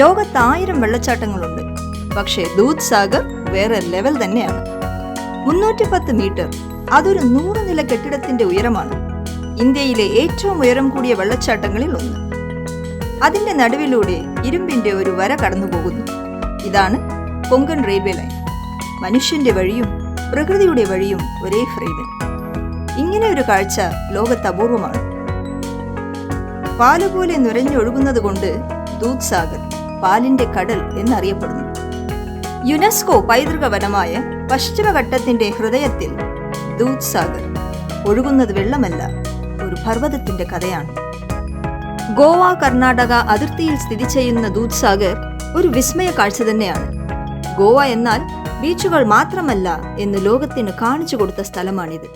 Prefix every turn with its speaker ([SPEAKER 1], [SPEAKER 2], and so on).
[SPEAKER 1] ലോകത്ത് 1000 വെള്ളച്ചാട്ടങ്ങളുണ്ട്. പക്ഷേ ദൂദ് സാഗർ വേറെ ലെവൽ തന്നെയാണ്. 310 മീറ്റർ, അതൊരു 100 നില കെട്ടിടത്തിന്റെ ഉയരമാണ്. ഇന്ത്യയിലെ ഏറ്റവും ഉയരം കൂടിയ വെള്ളച്ചാട്ടങ്ങളിൽ ഒന്ന്. അതിന്റെ നടുവിലൂടെ ഇരുമ്പിന്റെ ഒരു വര കടന്നു പോകുന്നു. ഇതാണ് കൊങ്കൺ റെയിൽവേ ലൈൻ. മനുഷ്യന്റെ വഴിയും പ്രകൃതിയുടെ വഴിയും ഒരേ ഫ്രെയിമിൽ. ഇങ്ങനെ ഒരു കാഴ്ച ലോകത്ത് അപൂർവമാണ്. പാലുപോലെ നുരഞ്ഞൊഴുകുന്നത് കൊണ്ട് ദൂദ് സാഗർ പാലിന്റെ കടൽ എന്നറിയപ്പെടുന്നു. യുനെസ്കോ പൈതൃക വനമായ പശ്ചിമഘട്ടത്തിന്റെ ഹൃദയത്തിൽ ദൂദ് സാഗർ ഒഴുകുന്നത് വെള്ളമല്ല, ഒരു പർവ്വതത്തിന്റെ കഥയാണ്. ഗോവ കർണാടക അതിർത്തിയിൽ സ്ഥിതി ചെയ്യുന്ന ദൂദ് സാഗർ ഒരു വിസ്മയ കാഴ്ച തന്നെയാണ്. ഗോവ എന്നാൽ ബീച്ചുകൾ മാത്രമല്ല എന്ന് ലോകത്തിന് കാണിച്ചു കൊടുത്ത സ്ഥലമാണിത്.